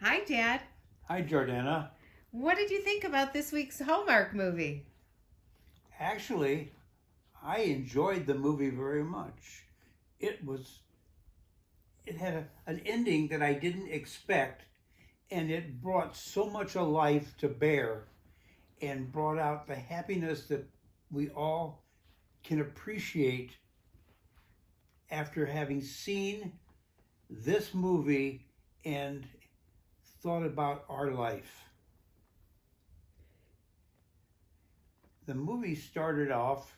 Hi, Dad. Hi, Jordana. What did you think about this week's Hallmark movie? Actually, I enjoyed the movie very much. It was it had an ending that I didn't expect, and it brought so much of life to bear and brought out the happiness that we all can appreciate after having seen this movie and thought about our life. The movie started off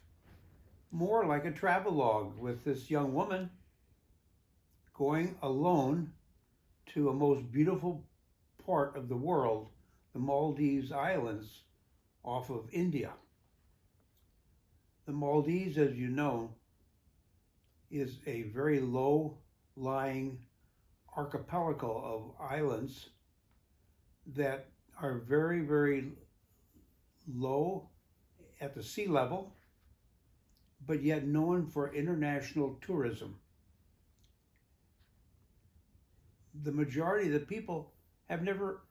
more like a travelogue with this young woman going alone to a most beautiful part of the world, the Maldives Islands off of India. The Maldives, as you know, is a very low lying archipelago of islands that are very, very low at the sea level, but yet known for international tourism. The majority of the people have never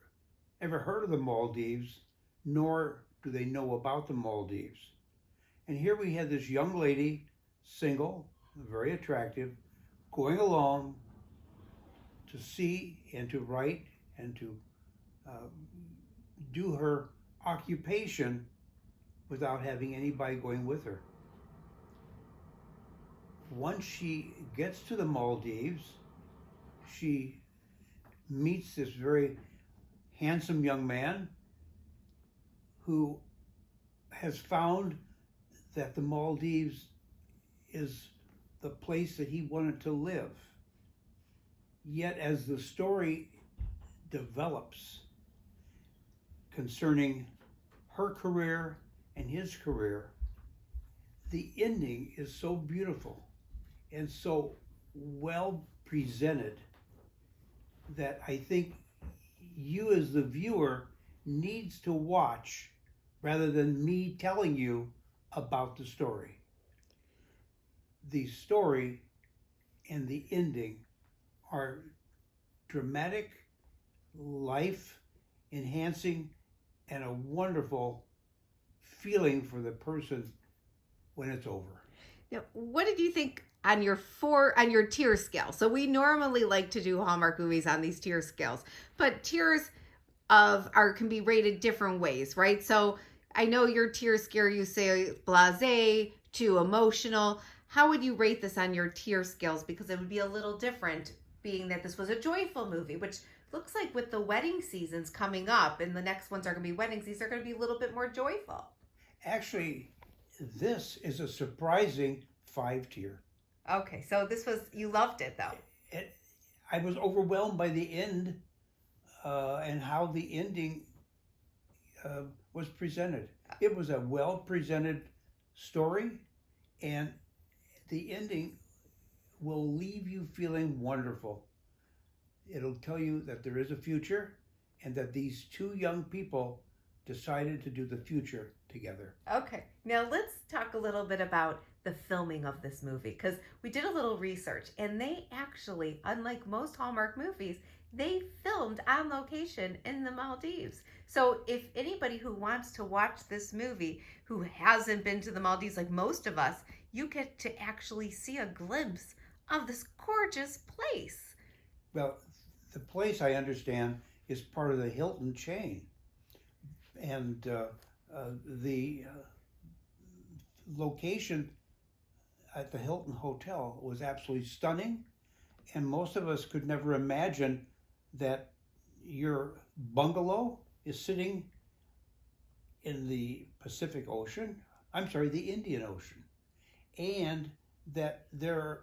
ever heard of the Maldives, nor do they know about the Maldives. And here we had this young lady, single, very attractive, going along to see and to write and to uh, do her occupation without having anybody going with her. Once she gets to the Maldives, she meets this very handsome young man who has found that the Maldives is the place that he wanted to live. Yet, as the story develops concerning her career and his career, the ending is so beautiful and so well presented that I think you as the viewer needs to watch rather than me telling you about the story. The story and the ending are dramatic, life enhancing, and a wonderful feeling for the person when it's over. Now, what did you think on your tier scale? So we normally like to do Hallmark movies on these tier scales, but tiers of art can be rated different ways, right? So I know your tier scale, you say blase to emotional. How would you rate this on your tier scales? Because it would be a little different, being that this was a joyful movie, which looks like with the wedding seasons coming up and the next ones are going to be weddings, these are going to be a little bit more joyful. Actually, this is a surprising 5 tier. Okay, so you loved it though. It, I was overwhelmed by the end and how the ending was presented. It was a well presented story, and the ending will leave you feeling wonderful. It'll tell you that there is a future and that these two young people decided to do the future together. Okay, now let's talk a little bit about the filming of this movie because we did a little research and they actually, unlike most Hallmark movies, they filmed on location in the Maldives. So if anybody who wants to watch this movie who hasn't been to the Maldives like most of us, you get to actually see a glimpse of this gorgeous place. Well, the place I understand is part of the Hilton chain, and the location at the Hilton Hotel was absolutely stunning, and most of us could never imagine that your bungalow is sitting in the Pacific Ocean, I'm sorry, the Indian Ocean, and that there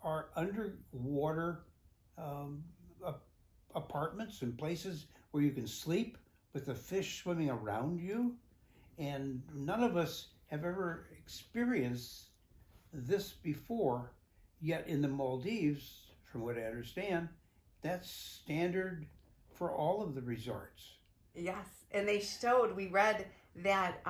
are underwater um, apartments and places where you can sleep with the fish swimming around you. And none of us have ever experienced this before, yet in the Maldives, from what I understand, that's standard for all of the resorts. Yes, and we read that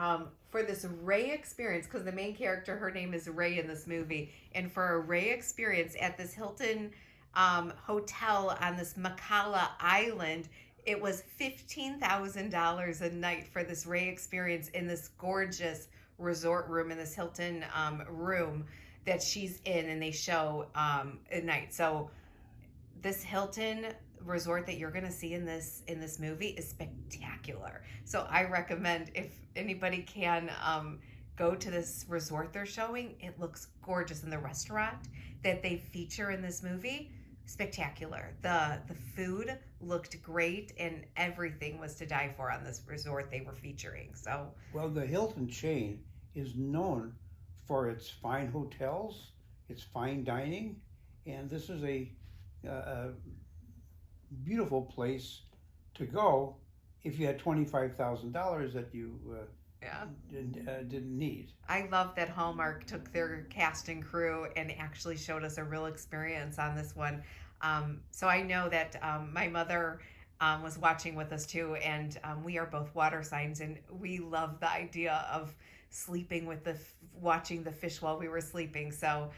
for this Ray experience, because the main character, her name is Ray in this movie, and for a Ray experience at this Hilton hotel on this Makala Island, It was $15,000 a night for this Ray experience in this gorgeous resort room, in this Hilton room that she's in, and they show at night. So this Hilton resort that you're going to see in this movie is spectacular. So I recommend, if anybody can go to this resort they're showing. It looks gorgeous, and the restaurant that they feature in this movie, spectacular. The food looked great, and everything was to die for on this resort they were featuring. So, well, the Hilton chain is known for its fine hotels, its fine dining, and this is a beautiful place to go if you had $25,000 that you didn't need. I love that Hallmark took their cast and crew and actually showed us a real experience on this one. So I know that my mother was watching with us too, and we are both water signs, and we love the idea of sleeping with watching the fish while we were sleeping. So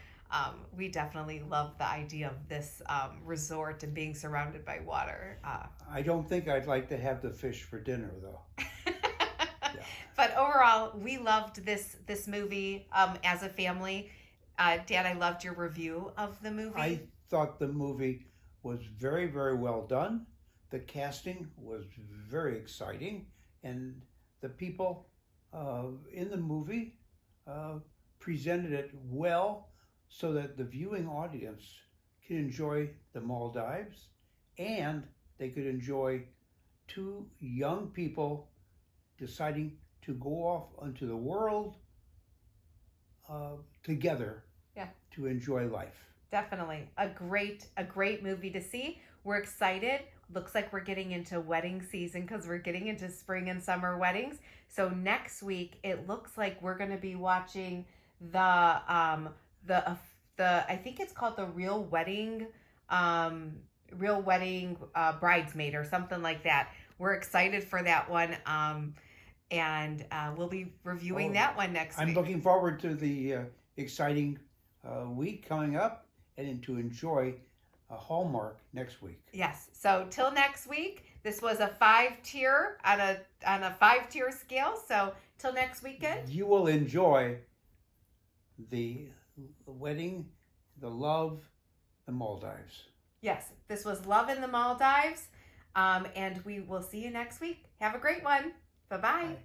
we definitely love the idea of this resort and being surrounded by water. I don't think I'd like to have the fish for dinner, though. Yeah. But overall, we loved this movie as a family. Dad, I loved your review of the movie. I thought the movie was very, very well done. The casting was very exciting, and the people in the movie presented it well, so that the viewing audience can enjoy the Maldives, and they could enjoy two young people deciding to go off onto the world together to enjoy life. Definitely a great movie to see. We're excited. Looks like we're getting into wedding season, because we're getting into spring and summer weddings. So next week it looks like we're going to be watching the I think it's called the Real Wedding Bridesmaid or something like that. We're excited for that one. And we'll be reviewing that one next week. I'm looking forward to the exciting week coming up, and to enjoy Hallmark next week. Yes. So till next week, this was a 5-tier on a 5-tier scale. So till next weekend, you will enjoy the wedding, the love, the Maldives. Yes, this was Love in the Maldives, and we will see you next week. Have a great one. Bye-bye. Bye.